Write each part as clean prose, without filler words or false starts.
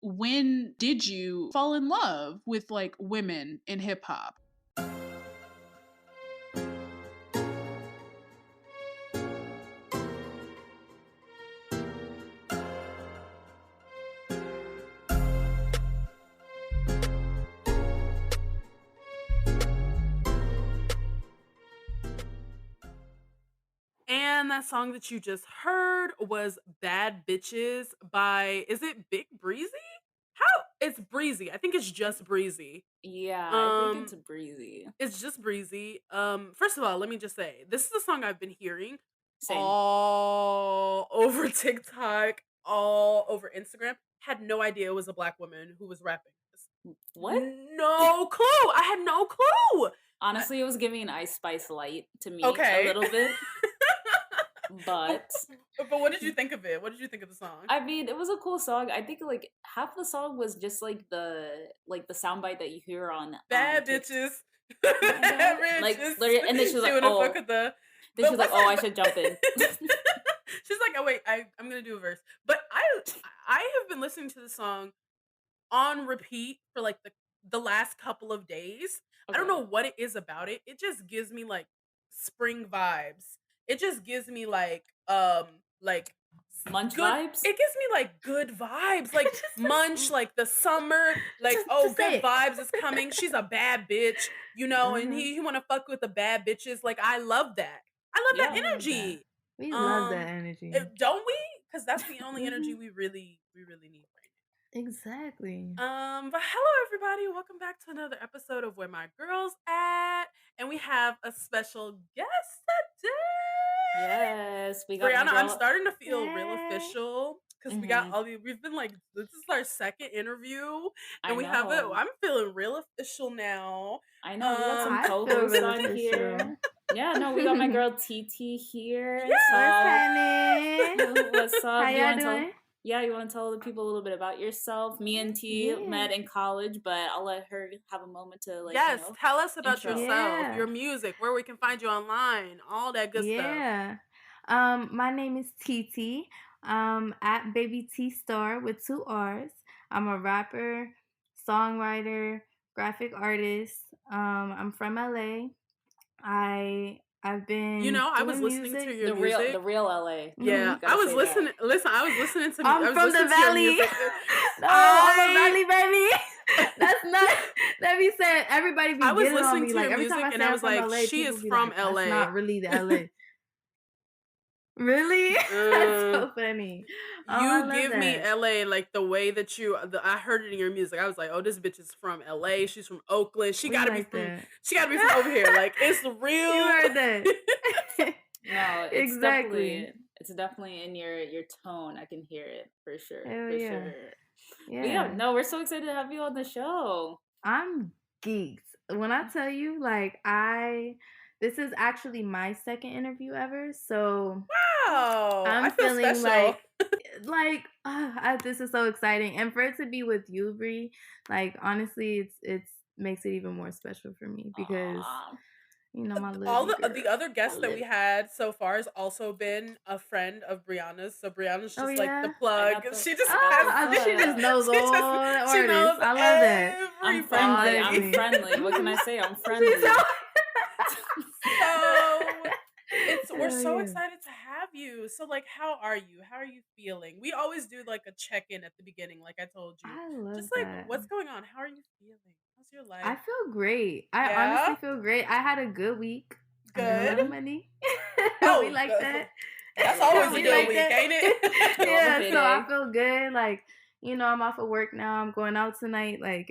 when did you fall in love with like women in hip hop? And that song that you just heard was Bad Bitches by, is it Big Breezy? How? It's Breezy. I think it's just Breezy. Yeah, I think it's Breezy. It's just Breezy. First of all, let me just say, this is a song I've been hearing Same. all over TikTok, all over Instagram. Had no idea it was a black woman who was rapping this. What? No clue. I had no clue. Honestly, it was giving Ice Spice Light to me Okay. a little bit. But what did you think of it? What did you think of the song? I mean, it was a cool song. I think like half the song was just like the soundbite that you hear on Bad bitches. Bad bitches. Like, and then she was like, oh. Then she was like, oh, I should jump in. She's like, oh wait, I'm gonna do a verse. But I have been listening to the song on repeat for like the last couple of days. Okay. I don't know what it is about it. It just gives me like spring vibes. It just gives me like Munch good vibes. It gives me like good vibes, like Munch, like the summer, like good vibes is coming. She's a bad bitch, you know, and he want to fuck with the bad bitches. Like I love that. I love that energy. We love that energy, don't we? Because that's the only energy we really need right now. Exactly. But hello everybody, welcome back to another episode of Where My Girls At, and we have a special guest today. Yes, we got Brianna. I'm starting to feel real official because we got all the. We've been like, this is our second interview, and we have it. I'm feeling real official now. I know we got some co-hosts on here. Yeah, no, we got my girl TeeTee here. Yes. What's up? How y'all doing? You want to tell the people a little bit about yourself? Me and T met in college, but I'll let her have a moment to tell us about yourself, your music, where we can find you online, all that good stuff. My name is TeeTee. At Baby T Star with 2 R's. I'm a rapper, songwriter, graphic artist. I'm from LA. I've been I was listening to your music. The real LA. Yeah. I was listening. Listen, I was listening to I'm from the Valley. I'm a Valley baby. That's not. Let me say, everybody be getting on me. Like every time I say I'm from LA, she is from LA. That's not really the LA. Really? That's so funny. You give me LA like the way that I heard it in your music. I was like, oh, this bitch is from LA. She's from Oakland. She gotta be from over here. Like it's real. You heard that. No, it's exactly. It's definitely in your tone. I can hear it for sure. Sure. Yeah. No, we're so excited to have you on the show. I'm geeked. When I tell you, like this is actually my second interview ever, so wow, I'm feeling special. This is so exciting, and for it to be with you, Bree, like honestly, it makes it even more special for me because my all the other guests that we had so far has also been a friend of Brianna's, so Brianna's just like the plug. She just she just knows all the artists. I love that. I'm friendly. What can I say? I'm friendly. We're so excited to have you. So like, how are you? How are you feeling? We always do like a check-in at the beginning, like I told you. I love just like what's going on? How are you feeling? How's your life? I feel great. I honestly feel great. I had a good week. Good. I made a lot of money. We like that. That's always a good week, ain't it? Yeah, so I feel good. Like, I'm off of work now. I'm going out tonight. Like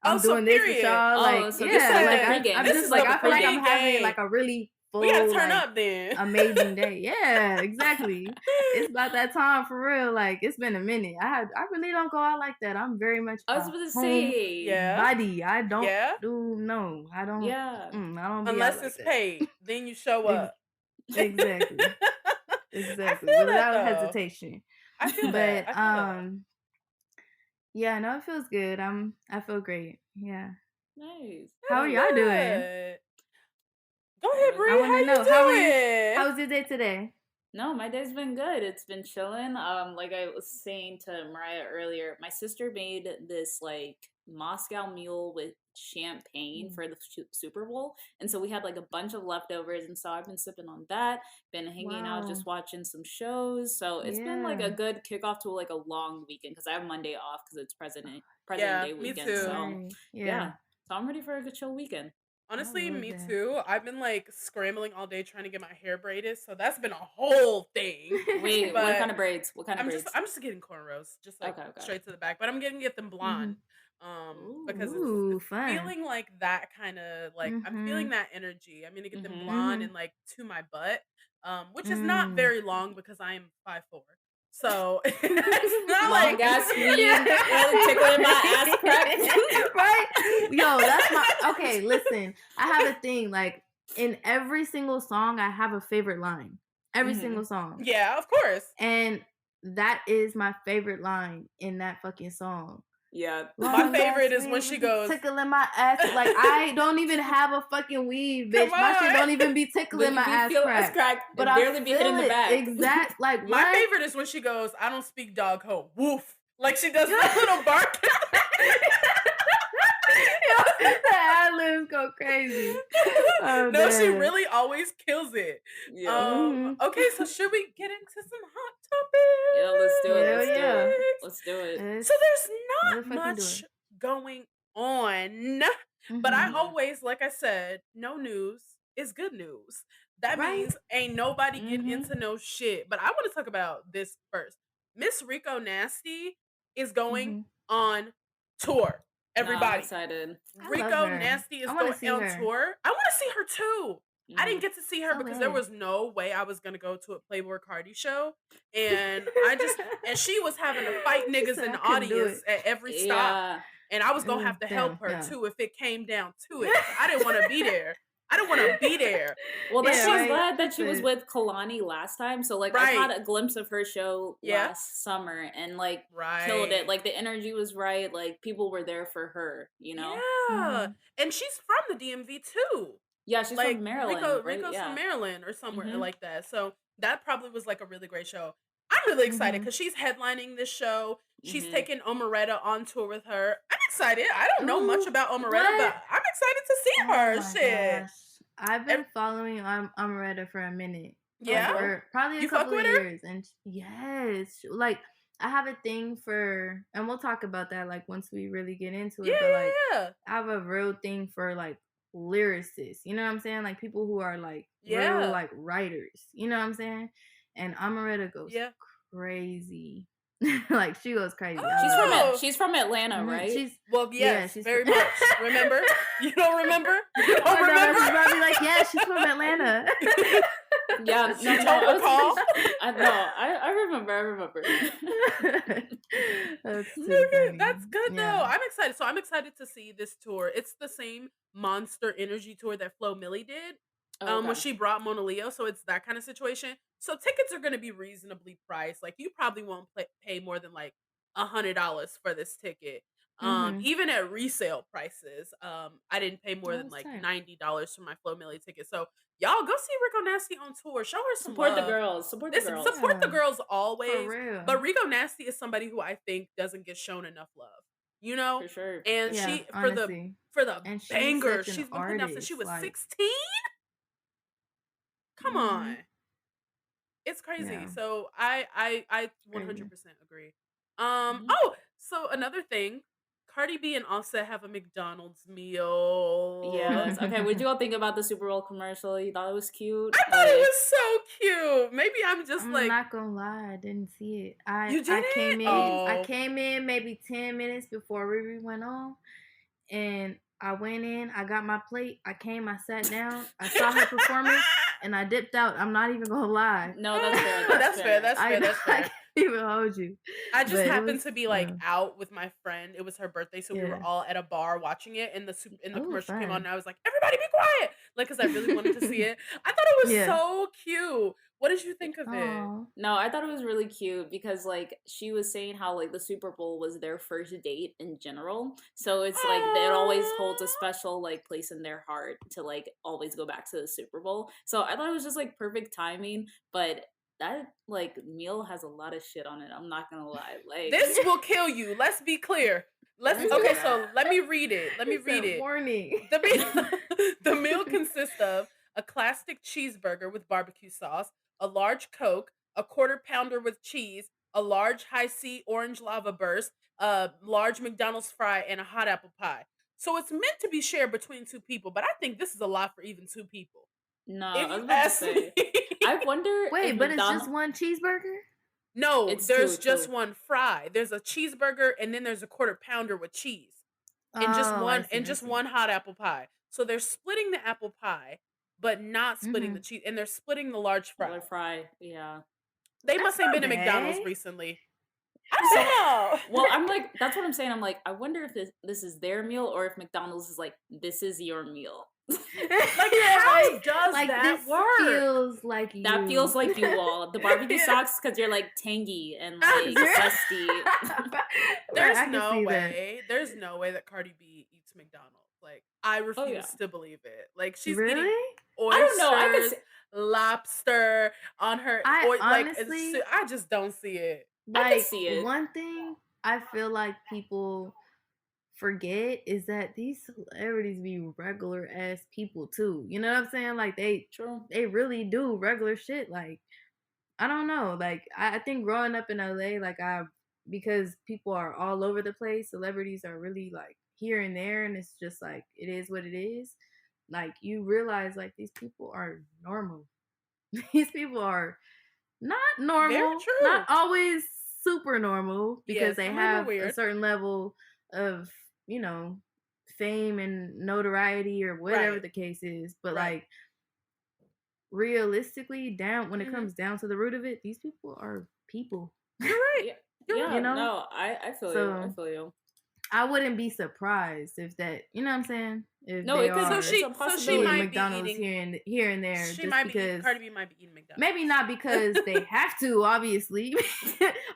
I'm doing this with y'all. Like, I'm just like I feel like I'm having like a really full, we gotta turn up then. Amazing day. Yeah, exactly. It's about that time for real. Like it's been a minute. I really don't go out like that. I'm very much I was going to say body. I don't I don't I don't unless it's paid. Then you show up. Exactly. Without hesitation. I feel that. Yeah, no, it feels good. I feel great. Yeah. Nice. How are y'all doing? Go ahead, Bree. I want to know. How was your day today? No, my day's been good. It's been chilling. Like I was saying to Mariah earlier, my sister made this like Moscow Mule with champagne for the Super Bowl, and so we had like a bunch of leftovers, and so I've been sipping on that. Been hanging out, just Wow. watching some shows. So it's been like a Yeah. good kickoff to like a long weekend because I have Monday off because it's President Yeah, Day me weekend. too. So Right. yeah, Yeah. so I'm ready for a good chill weekend. I Honestly, love me that. too. I've been like scrambling all day trying to get my hair braided, so that's been a whole thing. Wait, what kind But of braids? What kind of I'm just braids? I'm just getting cornrows, just like Okay, okay. straight to the back. But I'm gonna get them blonde. Mhm. Because Ooh, it's fun. feeling like that kind of like I'm feeling Mhm. that energy. I'm gonna get them blonde Mm-hmm. and Mhm. like to my butt. Which is not Mm. very long because I am 5'4". So it's not Long like ass Yeah. weave, really tickling my ass crack. Right? Yo, that's my okay, listen. I have a thing, like in every single song I have a favorite line. Every single song. yeah, of course. And that is my favorite line in that fucking song. Yeah. My Long favorite ass is when weave she be goes, tickling my ass. Like I don't even have a fucking weave, bitch. "Come My shit on." don't even be But tickling you my be ass feeling ass crack. crack But and I barely be hitting feel the it back. exact. Like My what? favorite is when she goes, "I don't speak dog ho, woof." Like she does that little bark. Yo, the ad-libs go crazy. Oh, No, she damn. really always kills it. Yeah. Okay, so should we get into some hot topics? Yeah, let's do it. Hell Let's do yeah. it. Let's do it. Let's So there's not motherfucking do it. much going on, but I Mhm. always, like I said, no news is good news. That Right? means ain't nobody getting Mm-hmm. into no shit. But I want to talk about this first. Miss Rico Nasty is going Mhm. on tour. No, I'm Everybody. excited. I love Rico her. Nasty is I want going to see on her. tour. I want to see her too. I didn't Mm-hmm. get to see her So because there bad. was no way I was gonna go to a Playboy Cardi show, and she was having to fight She niggas said in I the couldn't do audience it. at every stop, Yeah. and I was gonna have to help Damn. her Yeah. too if it came down to it. 'Cause I didn't want to be there. I didn't want to be there. Well, But that's Yeah, why I'm she's right. glad that she was But with Kalani last time. So like I right. caught a glimpse of her show Yeah. last summer and like killed Right. it. Like the energy was right. Like people were there for her, you know? Yeah. mhm. And she's from the DMV too. Yeah, she's from Like Maryland, right? Rico's from Yeah. Maryland or somewhere Mm-hmm. like that. So that probably was like a really great show. I'm really excited Mhm. because she's headlining this show. She's Mm-hmm. taking Omeretta on tour with her. I'm excited. I don't know much Ooh, about Omeretta, what? but I'm excited to see Oh her. my Shit. gosh. I've Ev- been following Amaretta for a minute. Oh, yeah? Like dope. for probably a You fuck couple of with her? years. And yes, like I have a thing for, and we'll talk about that like once we really get into Yeah, it, but like yeah, I have a real thing for like lyricists. You know what I'm saying? Like people who are like yeah. real Yeah. like writers. You know what I'm saying? And Amaretta goes Yeah. crazy. Like she goes crazy. I She's love from her. Oh. she's from Atlanta, Mhm. right? She's Well, yeah, yes, she's very from- much. Remember? You don't remember? You Oh don't no, remember? she's probably like, yeah, she's from Atlanta. Yeah, She no, don't I recall? I remember. That's too Okay, funny. that's good though. Yeah. I'm excited. So I'm excited to see this tour. It's the same Monster Energy tour that Flo Milli did. Oh, When okay. she brought Mona Leo, so it's that kind of situation. So tickets are going to be reasonably priced. Like you probably won't pay more than like $100 for this ticket. Mhm. Even at resale prices, I didn't pay more Oh, than that's like tight. $90 for my Flo Milli ticket. So y'all go see Rico Nasty on tour. Show her some Support the love. girls. Support the Listen, girls. support the Yeah, girls for always. real. But Rico Nasty is somebody who I think doesn't get shown enough love. You know? For sure. And Yeah, she honestly. for the And she's bangers such an she's been putting out since she artist. was Like, 16. Come on. mhm. It's crazy. Yeah, So I crazy. 100% agree. Mhm. Oh, so another thing, Cardi B and Offset have a McDonald's meal. Yes. Okay. What did you all think about the Super Bowl commercial? You thought it was cute? I thought it was so cute. Maybe I'm just I'm like, not gonna lie, I didn't see it. you I didn't? came in. I Oh. came in maybe 10 minutes before Riri went on, and I went in. I got my plate. I came. I sat down. I saw her performance, and I dipped out. I'm not even gonna lie. No, that's fair. That's fair. That's fair. That's I fair. can't even hold you. I just But it happened was, to be like out with my friend. It was her birthday, so we were yeah. all at a bar watching it, and the Oh, commercial came on, and fun. I was like, "Everybody, be quiet!" Like, cause I really wanted to see it. I thought it was Yeah. so cute. What did you think of it? Oh. No, I thought it was really cute because like she was saying how like the Super Bowl was their first date in general. So it's like it always holds a special like place in their heart to like always go back to the Super Bowl. So I thought it was just like perfect timing, but that like meal has a lot of shit on it. I'm not gonna lie. Like This will kill you. Let's be clear. Let's do Okay, that. so let me read it. Let me He read said, it. warning. The meal consists of a classic cheeseburger with barbecue sauce, a large Coke, a quarter pounder with cheese, a large high C orange lava burst, a large McDonald's fry, and a hot apple pie. So it's meant to be shared between two people, but I think this is a lot for even two people. No, If I was you about to ask say. me. I wonder Wait, if but it's McDonald's. just one cheeseburger? No, It's there's two, just two. one fry. There's a cheeseburger and then there's a quarter pounder with cheese. And Oh, I see. just one hot apple pie. So they're splitting the apple pie, but not splitting the cheese, and they're splitting the large fry. Another fry, yeah. They That's must have not been to McDonald's bad. recently. So, I don't know. well, I'm like, that's what I'm saying. I'm like, I wonder if this is their meal or if McDonald's is like, this is your meal. Like, how does like, that this work? feels like you. That feels like you all. The barbecue sauce because you're like tangy and like zesty. There's I can no see that. way. There's no way that Cardi B eats McDonald's. Like, I refuse to believe it. Like, she's eating Really? oysters, I don't know. I could lobster on her. I like, honestly- I just don't see it. I Like, can see it. one thing I feel like people forget is that these celebrities be regular ass people too. You know what I'm saying? Like, they really do regular shit. Like, I don't know. Like, I think growing up in LA, like, because people are all over the place, celebrities are really like here and there, and it's just like it is what it is. Like, you realize like these people are normal. These people are not normal, Very true. not always super normal, because Yes, they some of them are have a weird. certain level of, you know, fame and notoriety or whatever Right. the case is. But Right. like, realistically, when it Mhm. comes down to the root of it, these people are people. You're right. Yeah, You're yeah, right. You know? no, I feel you. I So- feel you. I wouldn't be surprised if that, you know what I'm saying? If No, they it could. are So she It's a so she possibility. eating might McDonald's be eating. here and there, She just might be because Cardi B might be eating McDonald's. maybe not because they have to, obviously.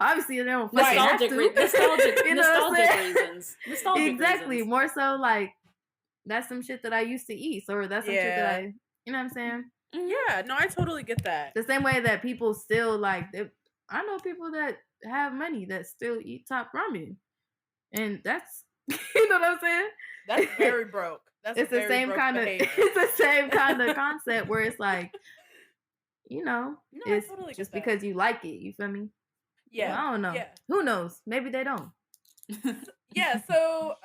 Obviously, they don't fucking have Nostalgic, to. nostalgic, You know what I'm nostalgic saying? reasons. Nostalgic Exactly. reasons. More so, like, that's some shit that I used to eat, or that's some shit that Yeah. you know what I'm saying? Mhm. Yeah, no, I totally get that. The same way that people still like, I know people that have money that still eat top ramen, and that's you know what I'm saying? That's very broke. That's It's the very same broke kind of behavior. it's the same kind of concept where it's like, you know, No, I it's totally get just that. because you like it. You feel me? Yeah. I don't know. Yeah. Who knows? Maybe they don't. Yeah, so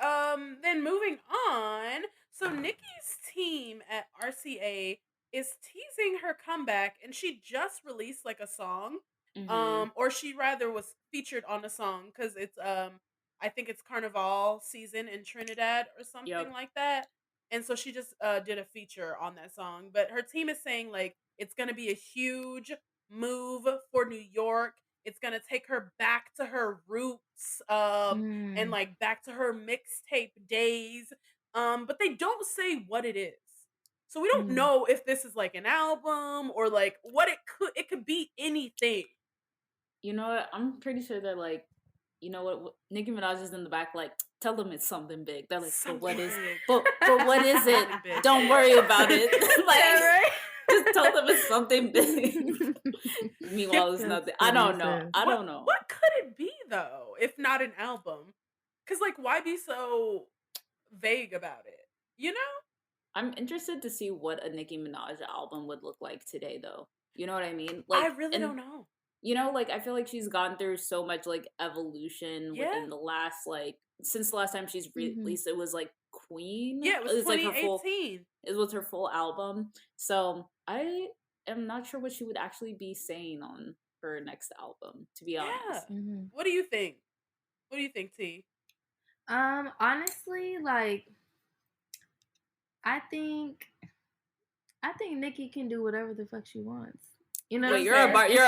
then moving on. So Nikki's team at RCA is teasing her comeback, and she just released like a song. Mhm. Or she rather was featured on a song because it's I think it's Carnival season in Trinidad or something Yep. like that. And so she just did a feature on that song. But her team is saying like it's gonna be a huge move for New York. It's gonna take her back to her roots, and like back to her mixtape days. But they don't say what it is. So we don't know if this is like an album or like what it could be anything. You know what? I'm pretty sure they're like, you know what? Nicki Minaj is in the back, like, tell them it's something big. They're like, but what is? Something big. But what is it? Something big. Don't worry about it. Like, Yeah, right? just tell them it's something big. Meanwhile, it's That's nothing. I funny don't as know. hell. I don't know. What could it be though, if not an album? Because like, why be so vague about it? You know? I'm interested to see what a Nicki Minaj album would look like today, though. You know what I mean? Like, I really don't know. You know, like, I feel like she's gone through so much, like, evolution Yeah. within the last, like, since the last time she's released, it was, like, Queen. Yeah, it was like 2018. It was her full album. So, I am not sure what she would actually be saying on her next album, to be honest. What do you think? What do you think, T? Honestly, like, I think Nikki can do whatever the fuck she wants. You know, Wait, you're a bar- you're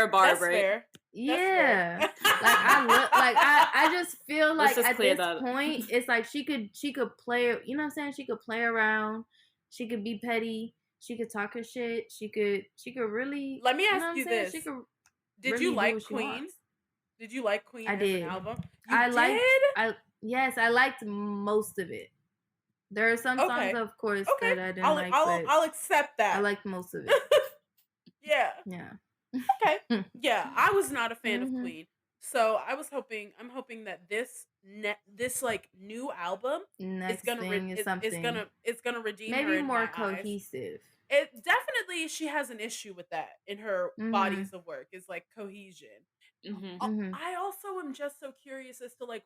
a barber, That's right? fair. Yeah. That's Like, I just feel Let's like just at clear this that up. point, it's like she could play. You know what I'm saying? She could play around. She could be petty. She could talk her shit. She could really. Let me know ask what I'm you saying? this. She could Did really you do like what she Queen? wants. Did you like Queen I as did. an album? Yes, I liked most of it. There are some songs, of course, that I didn't like, but I'll accept that. I liked most of it. Yeah. Yeah. Okay. Yeah, I was not a fan of Mhm. Queen. So I'm hoping that this like new album is Next gonna thing is something it's gonna redeem her maybe in more my eyes. cohesive. It definitely she has an issue with that in her Mhm. bodies of work. Is like cohesion. Mhm. Mhm. I also am just so curious as to like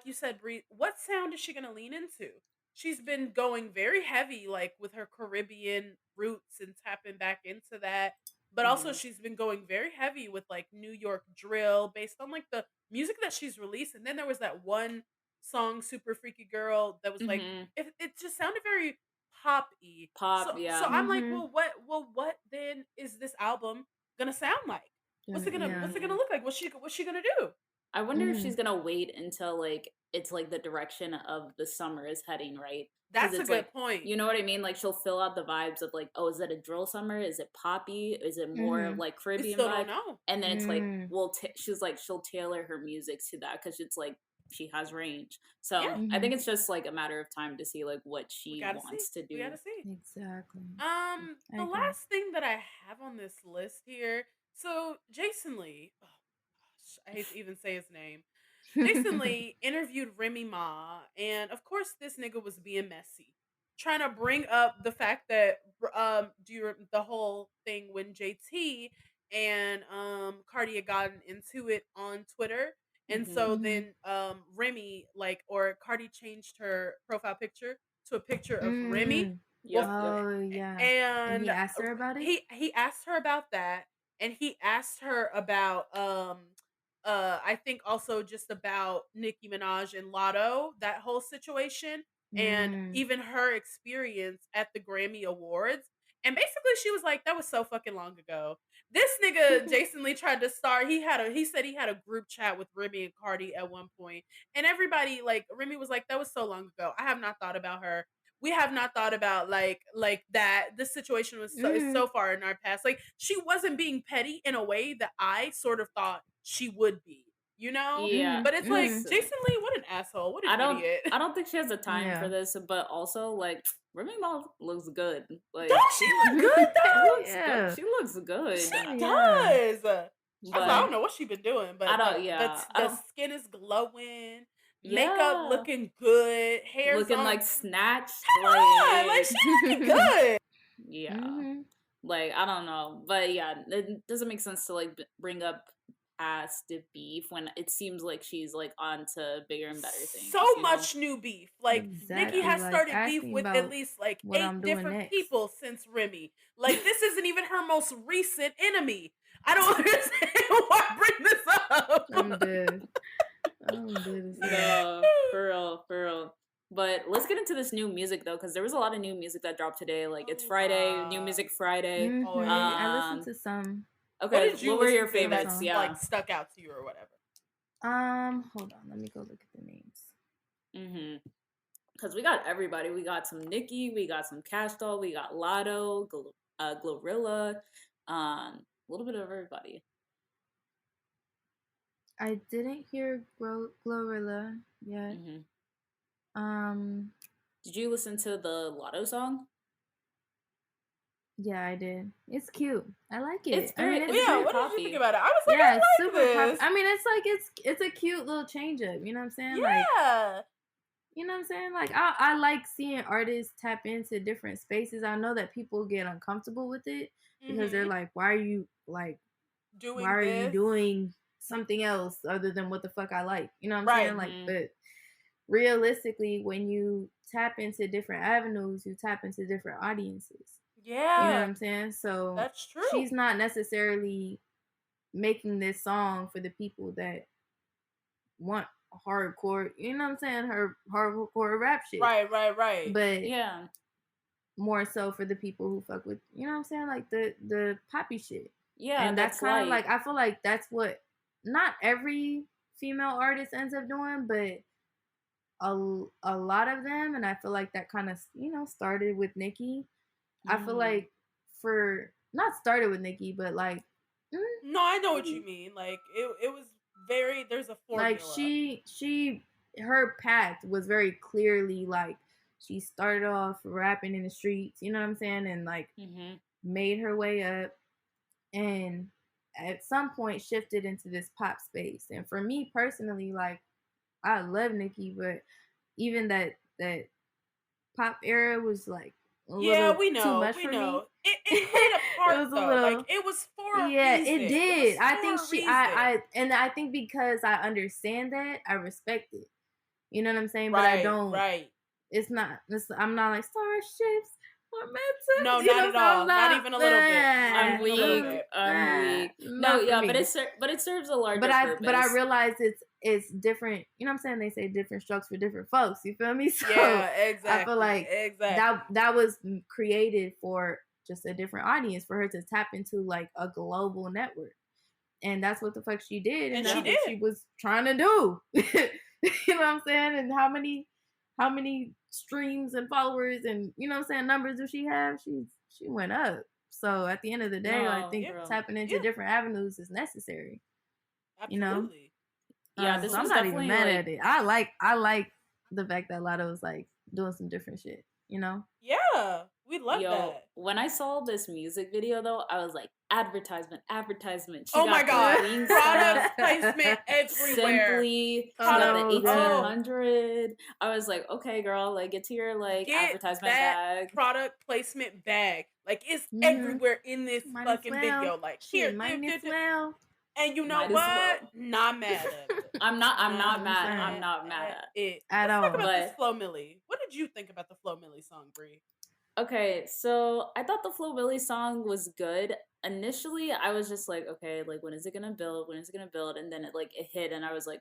you said, Bree, what sound is she gonna lean into? She's been going very heavy, like with her Caribbean roots and tapping back into that. But also Mhm. she's been going very heavy with like New York drill based on like the music that she's released. And then there was that one song, Super Freaky Girl, that was like Mhm. it just sounded very pop-y. Pop, So yeah. I'm like, Mhm. well what then is this album gonna sound like? Yeah. What's it gonna Mhm. look like? What's she gonna do? I wonder if she's Mhm. gonna wait until like it's like the direction of the summer is heading, right? Because That's a it's like good point. you know what I mean. Like she'll fill out the vibes of like, oh, is it a drill summer? Is it poppy? Is it more of Mhm. like We Caribbean still don't vibe? know. And then it's like, Mm. well, she's like she'll tailor her music to that because it's like she has range. Yeah, So I think Mhm. it's just like a matter of time to see like what we she gotta see. wants to We do. gotta see. Exactly. I The agree. last thing that I have on this list here. So Jason Lee. Oh gosh, I hate to even say his name. Jason Lee interviewed Remy Ma, and of course, this nigga was being messy, trying to bring up the fact that the whole thing when JT and Cardi had gotten into it on Twitter, and Hmm. so Mhm. then Remy or Cardi changed her profile picture to a picture of Remy. Mm. Well, Yep, yep. Oh yeah. And and he asked her about it? he asked her about that, and he asked her about I think also just about Nicki Minaj and Lotto, that whole situation, and Mm. even her experience at the Grammy Awards. And basically she was like, that was so fucking long ago. This nigga Jason Lee tried to start. He said he had a group chat with Remy and Cardi at one point. And everybody like Remy was like, that was so long ago. I have not thought about her. We have not thought about like that. This situation was is Mhm. so far in our past. Like she wasn't being petty in a way that I sort of thought she would be, you know? Yeah, Mhm. But it's like Mhm. because Jason Lee, what an asshole, what an idiot. I don't think she has the time for Yeah. this, but also like Remy Ma looks good. Like Does she look good she though? looks good. Yeah. She looks good. She Oh yeah. does. I was like, I But don't know what she been doing, I but don't yeah. I the don't skin is glowing, makeup yeah. looking good, hair's Looking on. like snatched. Come on, like Like she looking good. yeah. Mhm. Like I don't know. But yeah, it doesn't make sense to like bring up past beef when it seems like she's like on to bigger and better So things, you know? much new beef. Like Nikki Exactly. has Like started beef asking with at about least like what I'm 8 doing different next. people since Remy. Like this isn't even her most recent enemy. I don't understand why I bring this I'm up. dead. I'm dead as hell. No, for real, for real. But let's get into this new music though, because there was a lot of new music that dropped today. Like A it's Friday, New lot. Music Friday. Mhm. I listened Always. to some What Okay, did you what were your listen to some favorites? that's songs. Yeah. like stuck out to you or whatever? Hold on, let me go look at the names. Mm-hmm. Because we got everybody. We got some Nicki, we got some Cash Doll, we got Lotto, Glorilla, a little bit of everybody. I didn't hear Glorilla yet. Mm-hmm. Um, Did you listen to the Lotto song? yeah, I did. It's cute. I like It's it. I very, mean, Well, it's it's yeah, very what did you think poppy. about it? I was like, yeah, it's I like super pop. this. I mean, it's like it's a cute little change up. You know what I'm saying? Like, Yeah. you know what I'm saying? Like, I like seeing artists tap into different spaces. I know that people get uncomfortable with it because they're Mm-hmm. like, why Doing are you this. doing something else other than what the fuck I like? You know what I'm Right. saying? Like, Mm-hmm. but realistically, when you tap into different avenues, you tap into different audiences. You know what Yeah. I'm saying? So That's true. she's not necessarily making this song for the people that want hardcore, you know what I'm saying, her hardcore rap shit. Right. But Yeah. more so for the people who fuck with, you know what I'm saying, like the poppy shit. Yeah, And that's that's kind of light. like, I feel like that's what not every female artist ends up doing, but a lot of them, and I feel like that kind of, started with Nicki. I feel Mm-hmm. like for not started with Nicki, but like No, I know what you mean. Like it was very there's a like formula. her path was very clearly like she started off rapping in the streets, you know what I'm saying, and like Mm-hmm. made her way up, and at some point shifted into this pop space. And for me personally, like I love Nicki, but even that pop era was like a Yeah, little we too know, much we for me. know. It played a It part was a though. Like little, it was for a yeah, it reason. It was did. I think for a reason. I think because I understand that, I respect it. You know what I'm saying? But I Right, don't. right. I'm not like starships or meant No, to. You not know, at so I'm all. Not not. even a little bit. Not I'm even a little weak. bit. I'm weak. No, Not for yeah, me. but it serves a larger But I purpose. realize it's different. You know what I'm saying? They say different strokes for different folks. You feel me? So Yeah, I feel exactly. like Exactly. that was created for just a different audience, for her to tap into like a global network. And that's what the fuck she did, and And she that's what she did. was trying to do. You know what I'm saying? And how many streams and followers and you know what I'm saying numbers do she have? She went up. So at the end of the day, I No, think Yeah. girl. tapping into Yeah. different avenues is necessary. You know? Absolutely. Yeah, this So I'm was not even definitely mad like, at it. I like the fact that Lotto was like doing some different shit. You know? Yeah. We love yo, that. when I saw this music video though, I was like, advertisement, advertisement. She Oh my got God. the wing Product stuff. placement everywhere. Simply, she got Product. the Oh, good. 1800. I was like, okay, girl, like get to your like Get advertisement that bag. product placement bag. Like it's Mhm. everywhere in this Might as fucking well. video. Like here, Shit, might as well. and you know Might as what? well. Not mad at it. I'm not mad. saying. I'm not mad at. it. At Let's talk all. about this But Flo Milli. What did you think about the Flo Milli song, Brie? okay, so I thought the Flo Milli song was good. Initially, I was just like, okay, like when is it gonna build? When is it gonna build? And then it hit, and I was like,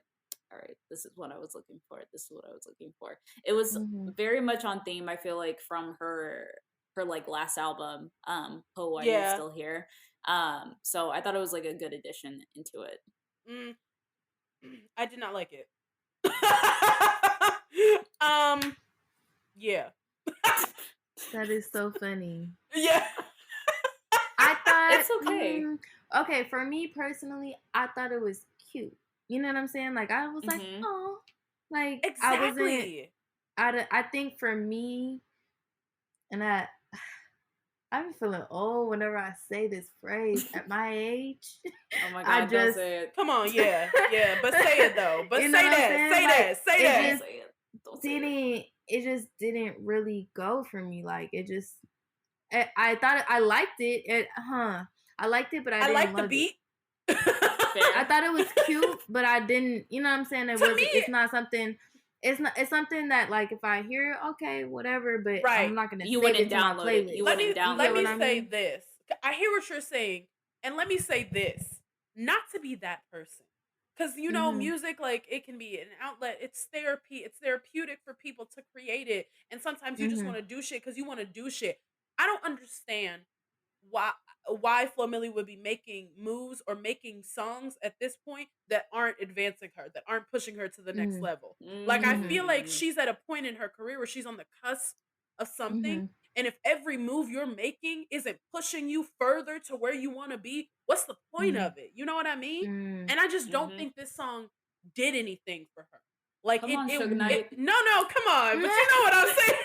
all right, this is what I was looking for. This is what I was looking for. It was Mhm. very much on theme. I feel like from her like last album, "Oh Why Are You Yeah. Still Here." So I thought it was like a good addition into it. Mm, I did not like it. Yeah. That is so funny. Yeah. I thought It's okay. Okay, for me personally, I thought it was cute. You know what I'm saying? Like I was like, Mhm. oh, like Exactly. I think for me, and I'm feeling old whenever I say this phrase. At my age, Oh my I god, don't just say it. Come on, yeah. Yeah, but say it though. But you know say what I'm that. saying? Say Like that. Say it that. Don't just say it. Don't say it. it just didn't really go for me. Like it just I thought I liked it. I liked it, but I I didn't like the love it. beat. I thought it was cute, but I didn't. You know what I'm saying? To me, It's not something. It's something that like if I hear it, okay, whatever. But right. I'm not gonna You save wouldn't it to my download it. playlist. You let me wouldn't download let get me what it. I say mean? this. I hear what you're saying, and let me say this. Not to be that person. Because you know, Mhm. music, like it can be an outlet. It's therapy. It's therapeutic for people to create it. And sometimes you just want Mhm. to do shit because you want to do shit. I don't understand why Flo Milli would be making moves or making songs at this point that aren't advancing her, that aren't pushing her to the next Mhm. level. Like I Mhm. feel like she's at a point in her career where she's on the cusp of something. Mhm. And if every move you're making isn't pushing you further to where you want to be, what's the point Mhm. of it? You know what I mean? Mhm. And I just don't Mhm. think this song did anything for her. Like Come on, Suge Mhm. Knight. no, come on. But you know what I'm saying.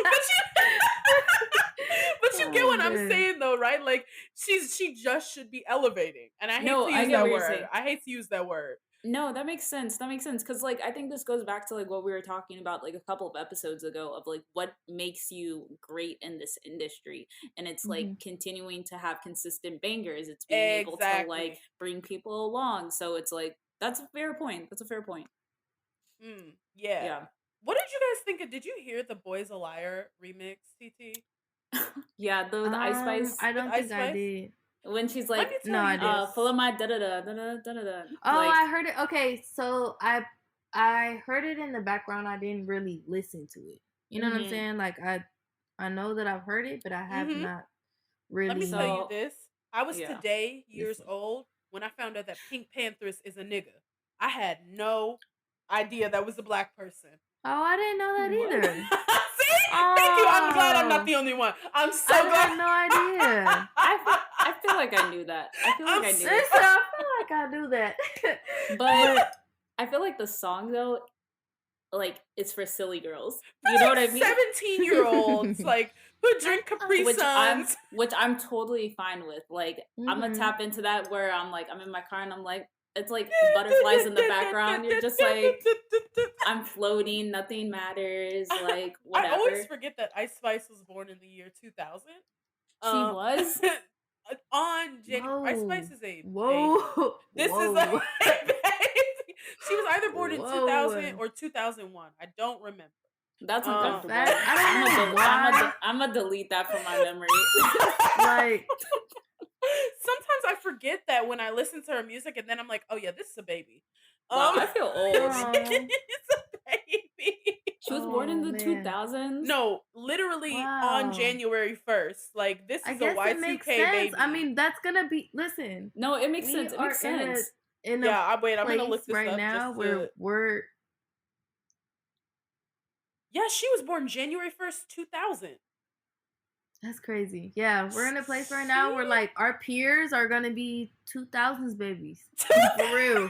but you but you get Oh, what I'm good. saying though, right? Like she just should be elevating. And I hate No, to I use get what that you're word. saying. I hate to use that word. No, that makes sense. That makes sense because, like, I think this goes back to like what we were talking about like a couple of episodes ago of like what makes you great in this industry, and it's like Mhm. continuing to have consistent bangers. It's being able to like Exactly. bring people along. So it's like that's a fair point. That's a fair point. Yeah. Yeah, What did you guys think of? Did you hear the Boys a Liar remix, TT? yeah. The Ice Spice I With don't think Ice I Spice? did. when she's Let like, me No, tell I you did. this. full of my da da da da da da da. Oh, Like, I heard it. Okay, so I heard it in the background. I didn't really listen to it. You know what I'm mhm. saying? Like I know that I've heard it, but I have Mm-hmm. not Let me tell really. you So this. I was yeah. today years Listen. old when I found out that Pink Panthers is a nigga. I had no idea that was a black person. Oh, I didn't know that What? either. See? Thank you. I'm glad I'm not Oh, the only one. I'm so I glad. had no idea. I feel like I knew that. I feel like I'm I so knew Listen, it. I feel like I do that. But But I feel like the song though, like it's for silly girls. For You know like what I mean? 17-year-olds, like who drink Capri Suns. Which I'm totally fine with. Like I'm gonna Mhm. tap into that where I'm in my car and I'm like, it's like butterflies in the background. You're just like, I'm floating, nothing matters, like I always whatever. forget that Ice Spice was born in the year 2000. She was? On January. Ice Whoa. Spice is a baby. Whoa. This is a Whoa. baby. She was either born in 2000 Whoa. or 2001. I don't remember. That's What the uncomfortable. fact? I don't know why. I'm gonna delete that from my memory. Like, Sometimes I forget that when I listen to her music, and then I'm like, oh yeah, this is a baby. Wow, I feel old. Aw. It's a baby. She was born in Oh, the man. 2000s. No, literally on Wow. January 1st. Like this I is a guess it makes Y2K sense. baby. I mean, that's gonna be. Listen, No, it makes we sense. It are makes sense. in a yeah. I'm gonna place look this right up now just where to. we're. Yeah, she was born January 1st, 2000. That's crazy. Yeah, we're in a place right now where like our peers are gonna be 2000s babies. For real.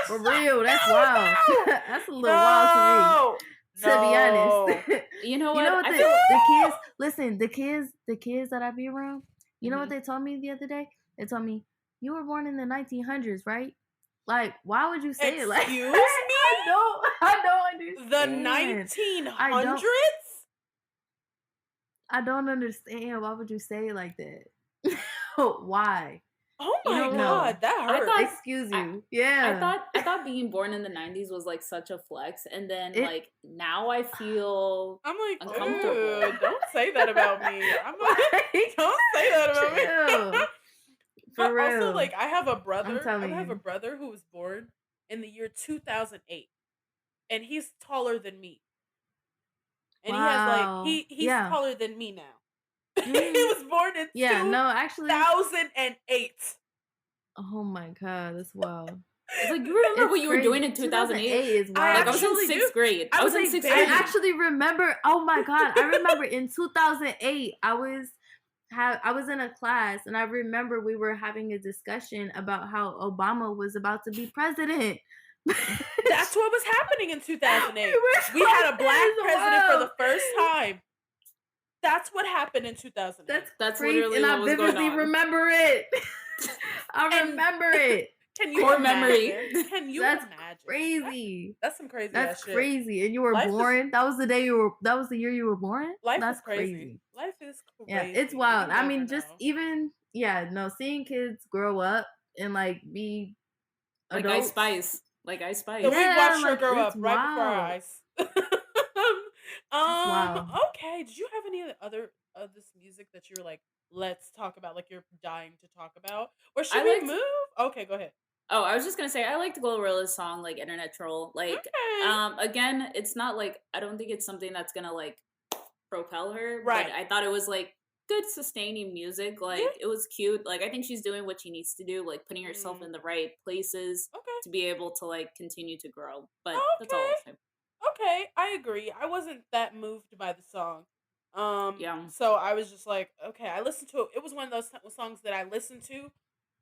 For real. That's wild. That's a little wild to me. To be honest. You know You know what? what I the feel kids listen, the kids that I be around, you know what Mhm. they told me the other day? They told me, you were born in the 1900s, right? Like, why would you say it like Excuse that? I don't The understand. 1900s? I don't understand. Why would you say it like that? Why? Oh You my don't god, know. that I hurt. thought- Excuse I- you. Yeah. I thought being born in the 90s was like such a flex, and then It- like now I feel I'm like, uncomfortable. "Ew, don't say that about me. I'm like, Like, don't say that about me. chill. But For real. also, like, I have a brother. I telling have a you. brother who was born in the year 2008, and he's taller than me. And he has like Wow. he's Yeah. taller than me now. He Mhm. was born in Yeah, no, actually. 2008. Oh my god, that's wild. It's like, you remember It's what you were doing in crazy. 2008? is wild. I Like I was in actually sixth do. grade. I I was was in a sixth baby. I grade. actually remember. Oh my god, I remember in 2008, I was in a class, and I remember we were having a discussion about how Obama was about to be president. That's what was happening in 2008. We like, had a black that is president for the wild. first time. That's what happened in 2008. That's crazy, literally and what I was going vividly on. remember it. I And- remember it. Can you Core imagine? memory. Can you That's imagine? crazy. That's some crazy That's ass shit. crazy. And you were Life is- born. That was the day you were. That was the year you were born. Life That's is crazy. Life is crazy. Yeah, it's You wild. I never mean, just know. even seeing kids grow up and like be Like adults. Ice Spice. Like Ice Spice. So we Yeah, watched her like, grow up it's right before our wild. eyes. wild. Okay. Did you have any other of this music that you were like, let's talk about, like you're dying to talk about, or should I we liked- move? Okay, go ahead. Oh, I was just gonna say I liked Glorilla's song, like Internet Troll. Like, Okay. again, it's not like I don't think it's something that's gonna like propel her. Right. But I thought it was like good sustaining music. Like Yeah. it was cute. Like I think she's doing what she needs to do, like putting herself in the right places Okay. to be able to like continue to grow. But that's all Okay. I'll say. Okay, I agree. I wasn't that moved by the song. Yeah. So I was just like, okay, I listened to it. It was one of those songs that I listened to,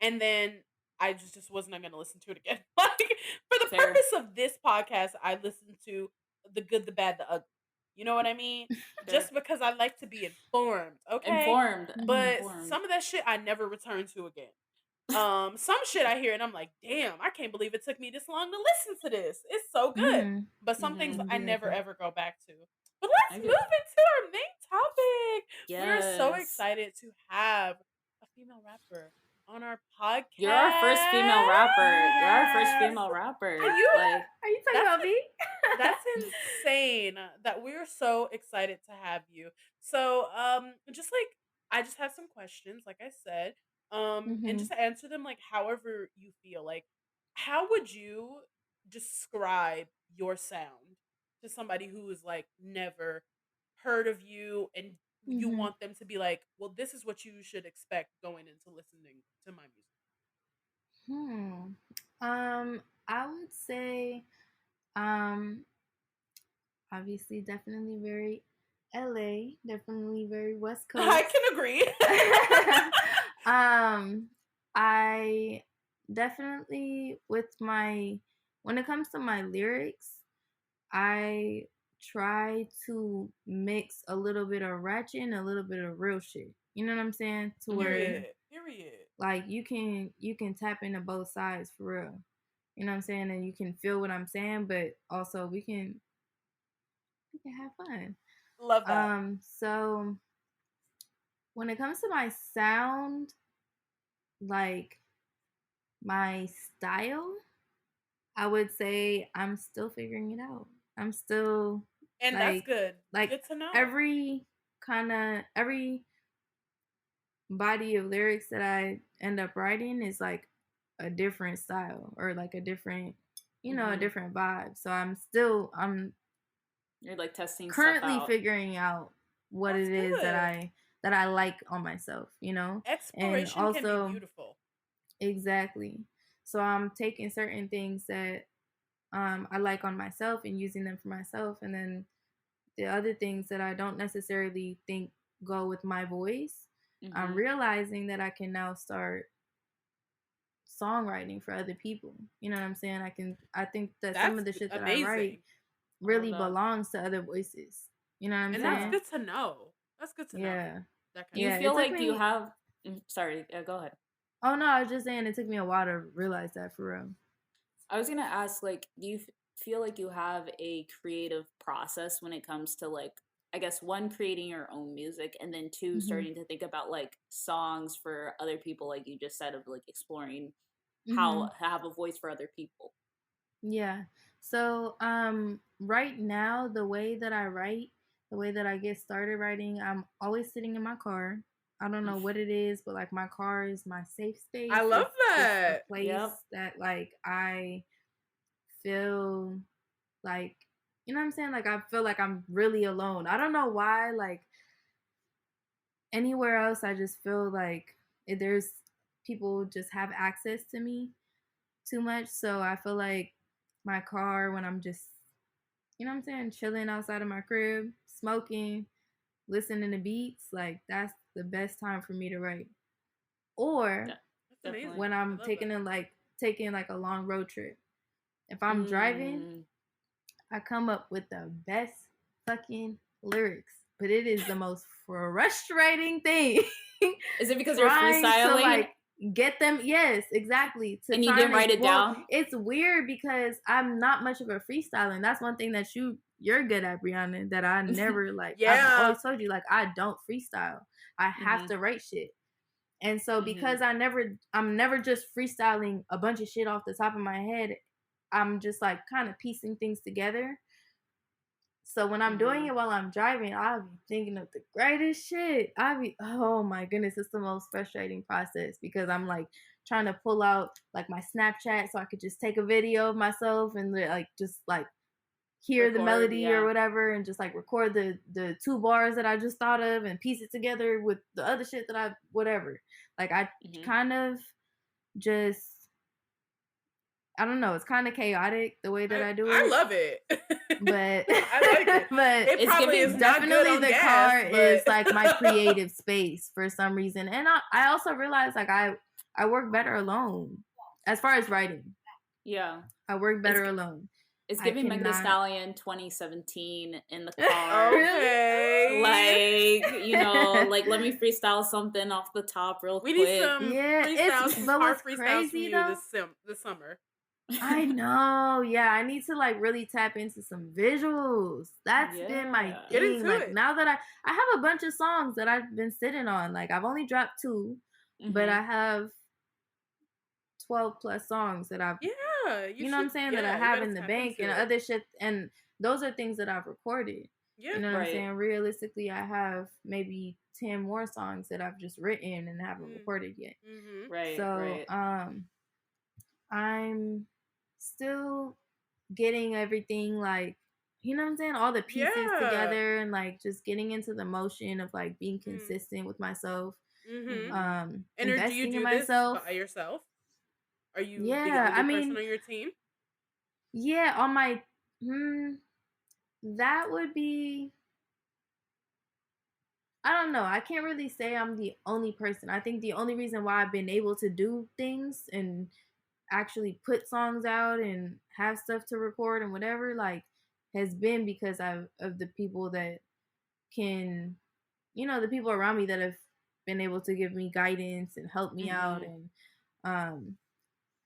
and then I just wasn't going to listen to it again. Like for the Fair. purpose of this podcast, I listened to the good, the bad, the ugly. You know what I mean? Just because I like to be informed. Okay, Informed. but Informed. some of that shit I never return to again. Some shit I hear and I'm like, damn, I can't believe it took me this long to listen to this. It's so good. Mhm. But some things Mhm. I Mhm. never ever go back to. But let's I move get into our main topic. We're so Yes. excited to have a female rapper on our podcast. You're our first female rapper. You're our first female rapper. Are you? Like, Are you talking about me? That's insane that we're so excited to have you. So, just like I just have some questions, like I said, and just answer them like however you feel. Like, how would you describe your sound to somebody who is like never heard of you and you Mhm. want them to be like, well, this is what you should expect going into listening to my music? I would say, obviously, definitely very LA, definitely very West Coast. I can agree. I definitely when it comes to my lyrics, I try to mix a little bit of ratchet and a little bit of real shit. You know what I'm saying? To where Period. like you can tap into both sides for real. You know what I'm saying? And you can feel what I'm saying, but also we can have fun. Love that. So when it comes to my sound, like my style, I would say I'm still figuring it out. I'm still And that's good. like Good to know. every body of lyrics that I end up writing is like a different style or like a different, a different vibe. So I'm You're like testing currently stuff out. figuring out what That's it is good. that I like on myself, and Exploration can be beautiful. exactly. So I'm taking certain things that I like on myself and using them for myself, and then the other things that I don't necessarily think go with my voice, I'm realizing that I can now start songwriting for other people. You know what I'm saying? I think that some That's of the shit that I amazing. write really belongs to other voices. You know what I'm saying? And that's good to know. That's good to know. Yeah. That Do you feel like you have... Sorry, go ahead. Oh no, I was just saying it took me a while to realize that for real. I was gonna ask, like, do you feel like you have a creative process when it comes to, like, I guess, one, creating your own music, and then two, starting to think about like songs for other people, like you just said, of like exploring how to have a voice for other people? Yeah. So right now the way that I write, the way that I get started writing, I'm always sitting in my car. I don't know what it is, but like my car is my safe space. I love It's that. a place that like I feel like, you know what I'm saying? Like I feel like I'm really alone. I don't know why, like anywhere else I just feel like there's people just have access to me too much. So I feel like my car, when I'm just, you know what I'm saying, chilling outside of my crib, smoking, listening to beats, like that's the best time for me to write. Or when I'm taking like a long road trip. If I'm driving, I come up with the best fucking lyrics, but it is the most frustrating thing. Is it because you're freestyling? To like get them, yes, exactly. And you didn't write it down? It's weird because I'm not much of a freestyler, and that's one thing that you're good at, Brianna, that I never like. I've always told you, like, I don't freestyle. I have to write shit. And so because I'm never just freestyling a bunch of shit off the top of my head, I'm just like kind of piecing things together. So when I'm doing it while I'm driving, I'll be thinking of the greatest shit. Oh my goodness, it's the most frustrating process because I'm like trying to pull out like my Snapchat so I could just take a video of myself and like just like hear the melody or whatever and just like record the 2 bars that I just thought of and piece it together with the other shit that whatever. Like I kind of just, I don't know. It's kind of chaotic the way that I do it. I love it, but I like it. But it probably is definitely the car is like my creative space for some reason, and I also realized like I work better alone as far as writing. Yeah, I work better alone. It's giving Megan Thee Stallion 2017 in the car. Okay. Like, like let me freestyle something off the top real quick. We need some freestyles, but what's freestyles crazy from you though? this summer. I know. Yeah, I need to like really tap into some visuals. That's been my thing. Like now that I have a bunch of songs that I've been sitting on. Like I've only dropped 2, but I have 12 plus songs that I've you know what I'm saying, that I have in the bank and other shit, and those are things that I've recorded. You know what I'm saying? Realistically, I have maybe 10 more songs that I've just written and haven't recorded yet. So I'm still getting everything like, you know what I'm saying, all the pieces together and like just getting into the motion of like being consistent with myself. And investing do you do in myself. This by yourself? Are you the only person on your team? Yeah, on my that would be, I don't know. I can't really say I'm the only person. I think the only reason why I've been able to do things and actually put songs out and have stuff to record and whatever, like, has been because of the people that can, the people around me that have been able to give me guidance and help me out Mhm. and um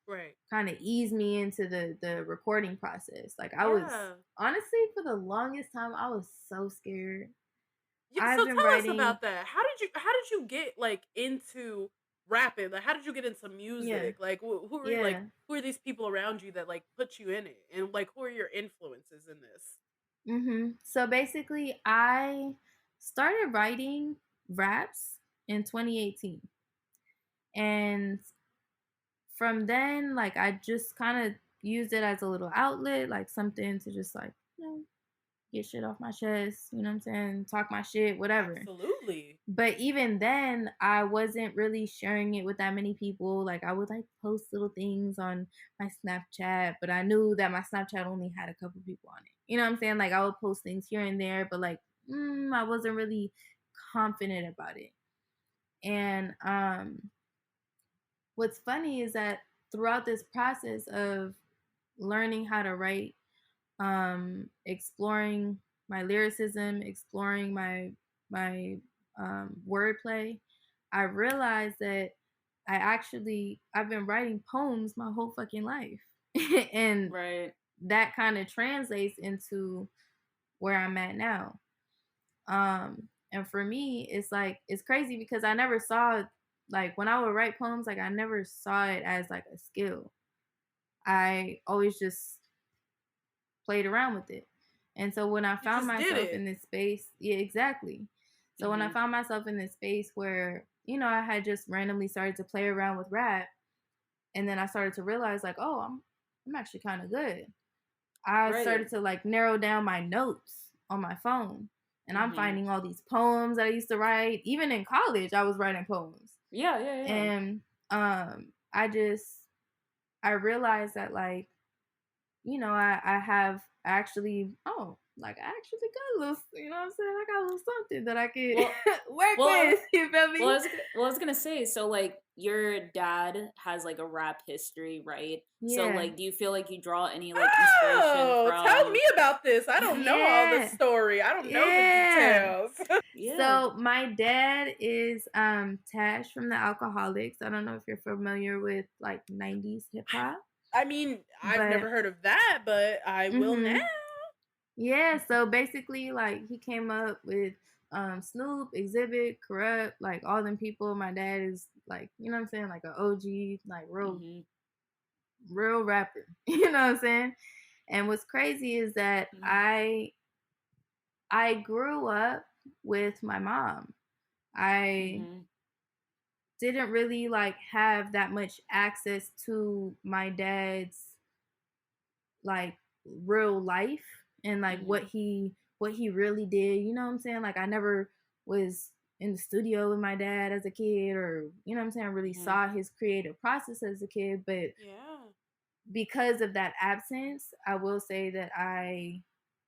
Right. kind of ease me into the recording process. Like I was Yeah. honestly for the longest time I was so scared. Yeah, I've so been tell us writing, about that. How did you get like into rapping? Like how did you get into yeah, music? Like who are you like yeah. who are these people around you that like put you in it? And like who are your influences in this? So basically I started writing raps in 2018. And from then, like I just kind of used it as a little outlet, like something to just like, get shit off my chest, you know what I'm saying? Talk my shit, whatever. Absolutely. But even then, I wasn't really sharing it with that many people. Like I would like post little things on my Snapchat, but I knew that my Snapchat only had a couple people on it. You know what I'm saying? Like I would post things here and there, but like I wasn't really confident about it. And what's funny is that throughout this process of learning how to write, exploring my lyricism, exploring my wordplay, I realized that I've been writing poems my whole fucking life, and Right. that kind of translates into where I'm at now. And for me, it's like it's crazy because I never saw like when I would write poems, like I never saw it as like a skill. I always just played around with it. And so when I You found just did myself in it. this space, yeah, exactly. So when I Mhm. found myself in this space where, I had just randomly started to play around with rap, and then I started to realize like, oh, I'm actually kind of good. I started Right. to like narrow down my notes on my phone, and I'm Mhm. finding all these poems that I used to write. Even in college, I was writing poems. Yeah, yeah, yeah. And I realized that like, I have actually, like I actually got a little, you know what I'm saying? I got a little something that I could Well, work well, with. You feel Well, I me? was, well, I was gonna say, so like your dad has like a rap history, right? So Yeah. like, do you feel like you draw any like inspiration Oh, tell me from? about this. I don't know all this Yeah. story. I don't know the Yeah. details. Yeah. So my dad is Tash from the Alcoholics. I don't know if you're familiar with like 90s hip hop, I mean, I've never but heard of that, but I will now. mhm. Yeah, so basically like he came up with Snoop, Exhibit, Corrupt, like all them people. My dad is like, you know what I'm saying, like an OG, like Mhm. real rapper. You know what I'm saying? And what's crazy is that Mhm. I grew up with my mom. I Mhm. didn't really like have that much access to my dad's like real life and like Mhm. what he really did. You know what I'm saying? Like I never was in the studio with my dad as a kid, or you know what I'm saying, really Mhm. saw his creative process as a kid. But Yeah. because of that absence, I will say that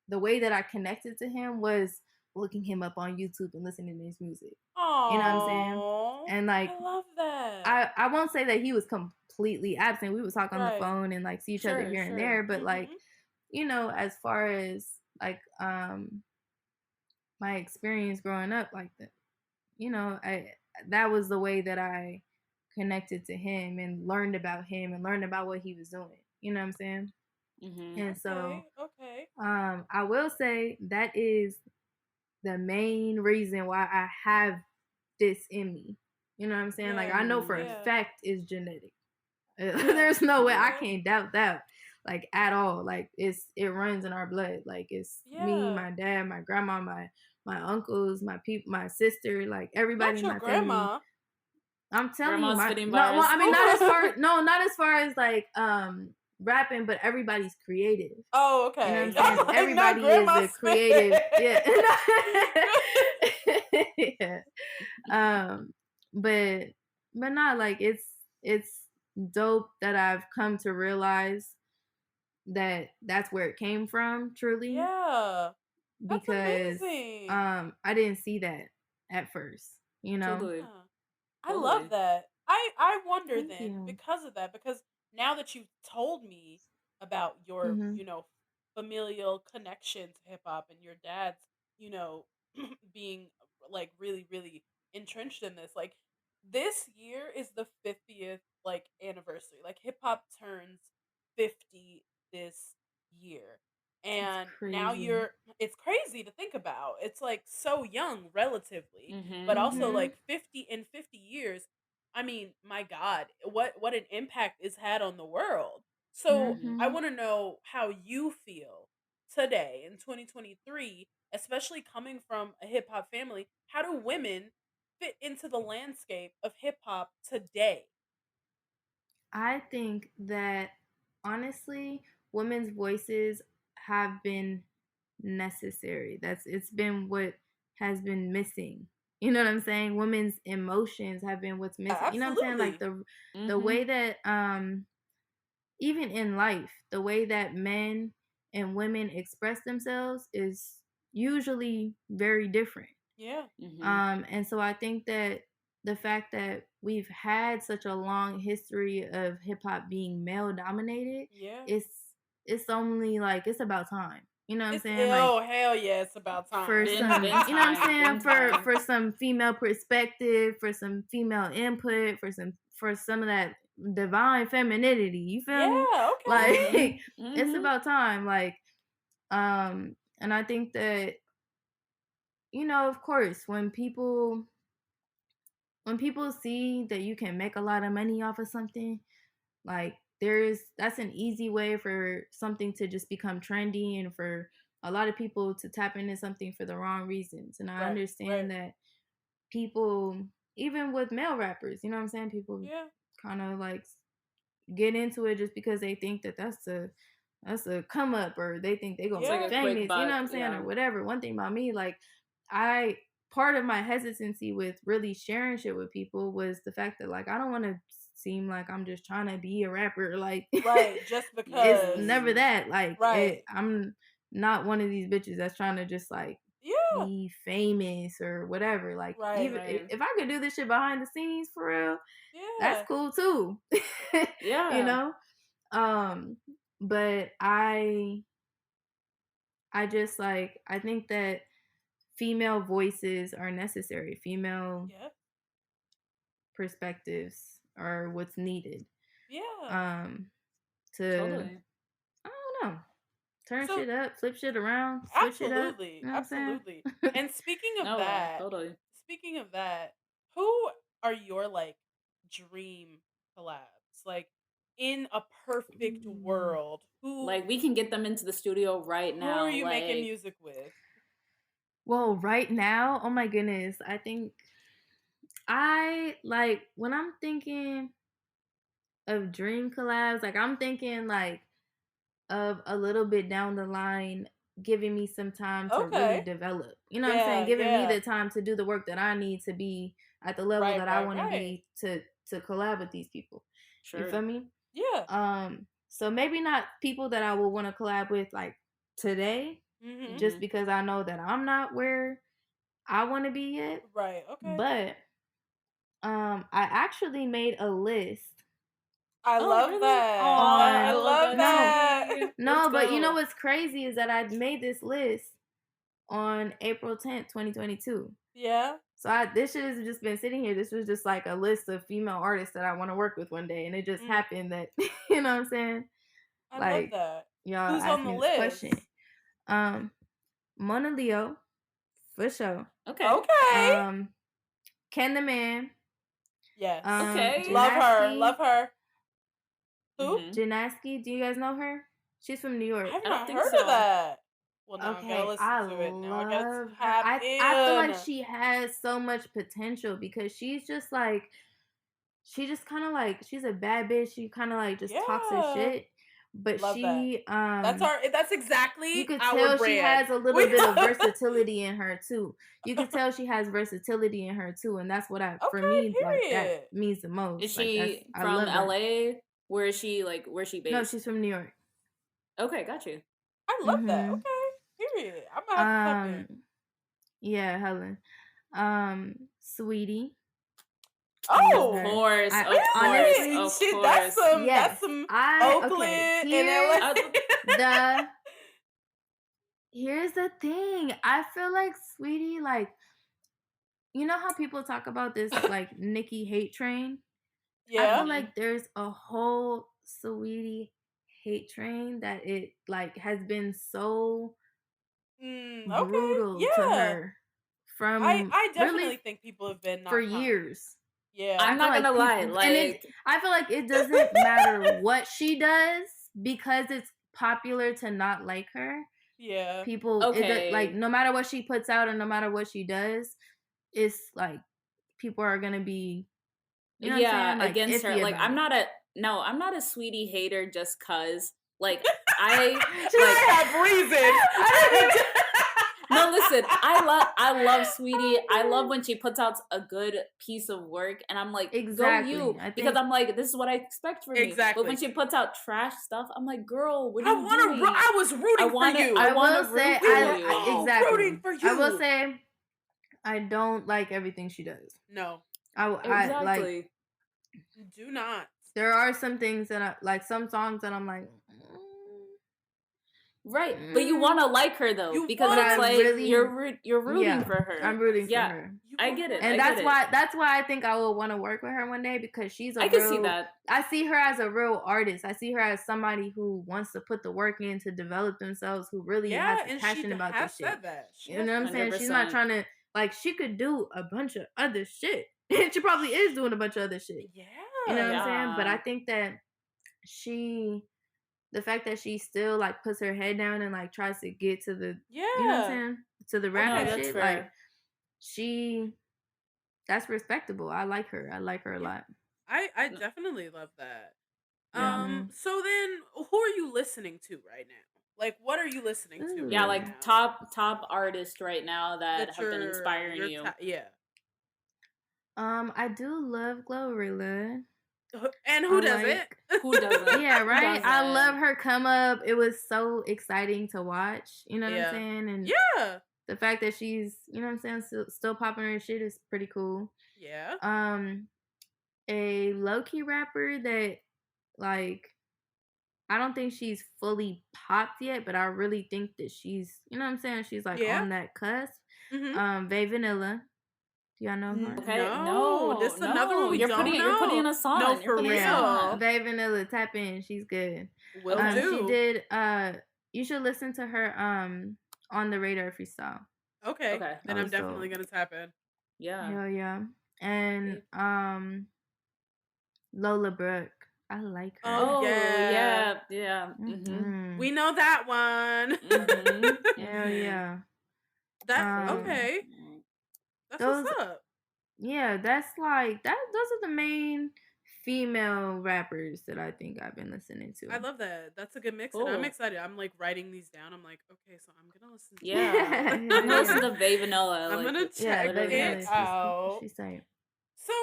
the way that I connected to him was looking him up on YouTube and listening to his music. You know what I'm saying? Oh, And like I love that. I won't say that he was completely absent. We would talk on the Right. phone and like see each other Sure, here and sure. there, but like, Mhm. as far as like my experience growing up, like that, I that was the way that I connected to him and learned about him and learned about what he was doing. You know what I'm saying? Mhm. And so Okay. Okay. I will say that is the main reason why I have this in me. You know what I'm saying? Like I Yeah. know Mhm. for a Yeah. fact it's genetic. Yeah. There's no way I Yeah. Okay. can't doubt that, like at all. Like it runs in our blood. Like it's me, Yeah. my dad, my grandma, my uncles, my people, my sister, like everybody Not in your my family. grandma. I'm telling you, Grandma's my spitting no, well, bars. I mean not as far as like rapping, but everybody's creative. Oh, You know what I'm okay. saying? I'm like, not Everybody is grandma a creative. spit. Yeah. Yeah. Um, but not like it's dope that I've come to realize that that's where it came from truly, Yeah. That's because amazing. I didn't see that at first, you know. Totally. Yeah. I love Totally. that. I wonder Thank then you. because of that because now that you've told me about your, Mhm. familial connection to hip hop and your dad's, you know, being like really, really entrenched in this. Like this year is the 50th like anniversary. Like hip hop turns 50 this year. That's And now crazy. it's crazy to think about. It's like so young relatively, but Mm-hmm. also Mhm. like 50 in 50 years. I mean, my God, what an impact it's had on the world. So Mm-hmm. I Mhm. want to know how you feel today in 2023, especially coming from a hip hop family. How do women fit into the landscape of hip hop today? I think that honestly, women's voices have been necessary. It's been what has been missing. You know what I'm saying? Women's emotions have been what's Yeah, missing. You know what I'm saying? Like absolutely. the Mm-hmm. way that even in life, the way that men and women express themselves is usually very different. Yeah, Mm-hmm. And so I think that the fact that we've had such a long history of hip hop being male dominated, yeah. it's it's only like it's about time. You know what I'm It's saying? Like oh hell yeah, it's about for time. Been some, you know what I'm time. saying? Been time. For some female perspective, for some female input, for some of that divine femininity. You feel me? Yeah, okay. Like Mm-hmm. it's Mm-hmm. about time. Like and I think that of course, when people see that you can make a lot of money off of something, like that's an easy way for something to just become trendy and for a lot of people to tap into something for the wrong reasons. And I Right, right. understand that people, even with male rappers, you know what I'm saying, people Yeah, kind of like get into it just because they think that that's a come up, or they think they're gonna It's like be yeah, a quick famous, you know buck. what I'm saying, Yeah. or whatever. One thing about me, like, I part of my hesitancy with really sharing shit with people was the fact that, like, I don't want to seem like I'm just trying to be a rapper. Like right. Just it's because. never Mm. that. Like Right. I'm not one of these bitches that's trying to just like Yeah. be famous or whatever. Like, even Right. Right. if I could do this shit behind the scenes for real, that's Yeah. cool too. you Yeah. know? Um, but I just like I think that female voices are necessary. Female Yeah. perspectives are what's needed. Yeah. Um, to Totally. I don't know, turn So shit up, flip shit around, switch it up. absolutely, You know what I'm absolutely. saying? And No way. Totally. speaking of that, who are your like dream collabs? Like in a perfect Ooh. world, Like we can get them into the studio right who are now. you making Like music with? Well, right now, oh my goodness, I think I like when I'm thinking of dream collabs, like I'm thinking like of a little bit down the line, giving me some time to really Okay. develop. You know what I'm saying? Yeah, Giving me yeah. the time to do the work that I need to be at the level Right, that I right, want to right. be to collab with these people. You sure. feel me? Yeah. So maybe not people that I will want to collab with like today, Mhm. just Mm-hmm. because I know that I'm not where I want to be yet. Right. Okay. But I actually made a list I Oh love really? that. I Oh, on love that's no, that. sweet. Let's no, but you know go. what's crazy is that I made this list on April 10th, 2022. Yeah. So this shit has just been sitting here. This was just like a list of female artists that I want to work with one day, and it just Mm, happened that you know what I'm saying. I love Like that. y'all Who's on asked the me this question. list? Mona Leo, for sure. Okay. Okay. Ken the Man. Yes. Okay. Love her. Love Janaski. her. Who? Mm-hmm. Janaski. Do you guys know her? She's from New I York. have I don't not think heard of so. that. Well, now I gotta Okay, listen I to it. Now I gotta love her. tap I feel like in. she has so much potential because she's just like she just kind of like she's a bad bitch. She kind of like just talks her Yeah. shit, but Love that. she That's you exactly could our tell she brand. has a little We bit of versatility in her too. You could tell she has versatility in her too, and that's what for okay, me, like, that period. means the Is most. Like she I from love that. LA? Where is she where's she No, based? she's from New York. Okay, got you. I love that. Mhm. Okay, period. I'm gonna have to tap in. Um yeah, Helen. Sweetie. I love Of Oh, her. course, I of course, really? honestly, of Shit, that's course. some yes. that's some I okay. Oakland and Here's LA. I, the Here's the thing. I feel like Sweetie, like, you know how people talk about this like Nicki hate train? I Yeah. feel like there's a whole Sweetie hate train that it like has been so Okay. brutal to Yeah. her I from I really definitely think people have been for not kind. years. Yeah. I'm I feel not gonna like lie, people, and it, like I feel like it doesn't matter what she does because it's popular to not like her. Yeah. People, like okay, no matter what she puts out or no matter what she does, it's like people are gonna be, you know what I'm yeah, saying, like against her. iffy Like about it. I'm not a Sweetie hater just cause like I She's like I have reasons. I don't no, listen, I love Sweetie. I love when she puts out a good piece of work and I'm like, go exactly. you. I Because think I'm like, this is what I expect from you. But when Exactly. she puts out trash stuff, I'm like, girl, what are I you want to. doing? I was rooting for you. I I wanna will say root We for were you. all rooting exactly. for I will you. say I don't like everything she does. No, I like Exactly. do not. there are some things that I like, some songs that I'm like, Right. But you mm, wanna like her though, You because but want it's I like to. really, you're rooting yeah, for her. I'm rooting for Yeah. her. You I want get it. her. And I get it. that's why I think I will want to work with her one day, because she's a I can see real, that. I see her as a real artist. I see her as somebody who wants to put the work in to develop themselves, who really Yeah, has a and she passion about has this shit. said that. She You has know what I'm said that. saying? She's not 100%. trying to, like, she could do a bunch of other shit. And she probably is doing a bunch of other shit. Yeah. You know what I'm saying? But I Yeah. think that she, the fact that she still like puts her head down and like tries to get to the, you know what I'm Yeah. saying, to the No, rapping Okay. that's shit, like fair. she, that's respectable. I like her. I like her a Yeah. lot. I No, definitely love that. yeah. So then who are you listening to right now? Like what are you listening to Yeah, right Ooh. like now? top artists right now that That have been inspiring you. yeah. I do love Glorilla. And I who doesn't? like, Who doesn't? yeah, Who right. I love doesn't? her come up. It was so exciting to watch. You know what I'm Yeah. saying? And Yeah. the fact that she's, you know what I'm saying, still popping her shit is pretty cool. Yeah. A low key rapper that, like, I don't think she's fully popped yet, but I really think that she's, you know what I'm saying, she's like Yeah. on that cusp. Mhm. Vey Vanilla. Do y'all know her? Okay, No, this no, is another one no. we don't You're putting know. us No, on. You're for putting us Yeah, real. on. Vey Vanilla, tap in. She's good. Will Okay. She do. did. You should listen to her. On the Radar freestyle. Okay. Okay. Then That I'm was definitely dope. gonna tap in. Yeah. Hell yeah. And Lola Brooke. I like Oh her. Oh yeah. yeah, yeah. Mhm. Mm-hmm. We know that one. Mhm. Hell Mhm. yeah. That Um, okay. That's what's those, up. yeah, that's like that. Those are the main female rappers that I think I've been listening I to. love that. That's a good mix, and I'm Cool. excited. I'm like writing these down. I'm like, okay, so I'm gonna listen to Yeah. this. Hell I'm gonna listen yeah. to Vey Vanilla. I'm Like gonna Yeah, check Baby literally. it Nelly, out. she's tight. So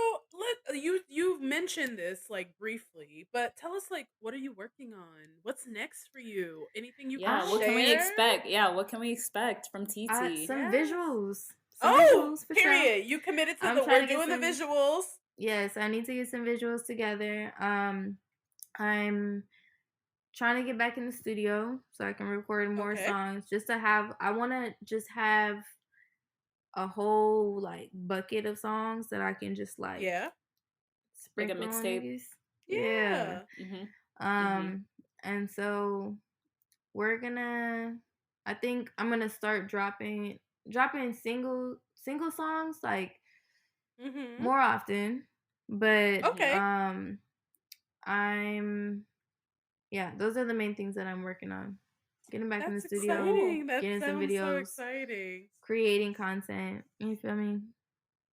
you've mentioned this like briefly, but tell us like what are you working on? What's next for you? Anything you can Yeah. What can we share? expect? Yeah. What can we expect from TeeTee? Some Yes. visuals. Some Oh, visuals for sure. period. You committed to I'm the trying we're to get doing the some. visuals. Yes, I need to get some visuals together. I'm trying to get back in the studio so I can record more Okay. songs. Just to have, I want to just have a whole like bucket of songs that I can just like Yeah. Like a sprinkle on mixtape. niggas. Yeah. Yeah. Mhm. And so we're gonna, I think I'm gonna start dropping single songs like Mhm. more often. But Okay. I'm, yeah, those are the main things that I'm working on. Getting back in the That's studio, Cool. exciting. That getting some sounds so videos, exciting. creating content. You feel me?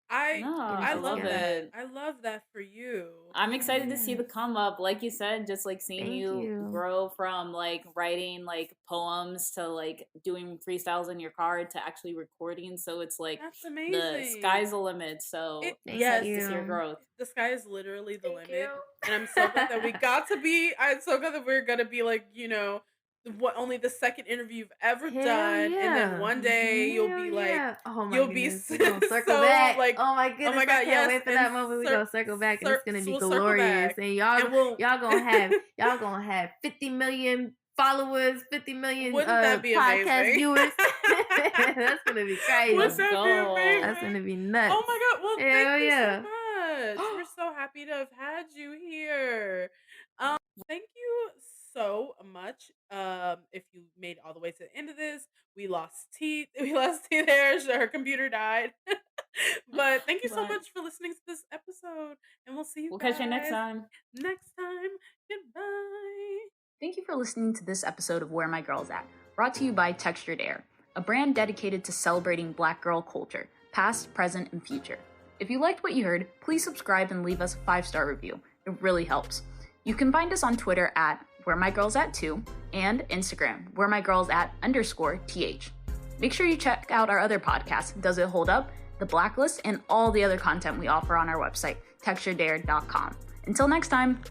I No, Getting I I shit love love together. that. it. I love that for you. I'm excited to see Yes. the come up. Like you said, just like seeing Thank you you. grow from like writing like poems to like doing freestyles in your car to actually recording. So it's like That's the amazing. sky's the limit. So It I'm Thank excited to see your you. growth. the sky is literally the Thank you. limit, and I'm so glad that we got to be. I'm so glad that we're gonna be like what only the second interview you've ever Hell done, and then yeah. one day you'll Hell be like yeah. Oh my you'll be goodness. We're gonna circle so back. like Oh my oh goodness. my I god, can't yes, wait for and that moment. We're gonna circle back and it's gonna be we'll circle glorious. back, And and we'll y'all gonna have 50 million followers, 50 million Wouldn't that be podcast amazing? viewers. That's gonna be crazy. Wouldn't that be go. amazing? That's gonna be nuts. Oh my god! Well, Hell thank you yeah. so much. We're so happy to have had you here. Thank you so much. If you made it all the way to the end of this, we lost T. We lost T there. Her computer died. But thank you so But much for listening to this episode, and we'll see you we'll guys catch you next time. next time. Goodbye. Thank you for listening to this episode of Where My Girl's At, brought to you by Textured Air, a brand dedicated to celebrating Black girl culture, past, present, and future. If you liked what you heard, please subscribe and leave us a 5-star review. It really helps. You can find us on Twitter at WhereMyGirlsAt2 and Instagram, WhereMyGirlsAt_TH. Make sure you check out our other podcasts, Does It Hold Up?, The Blacklist, and all the other content we offer on our website, texturedair.com. Until next time!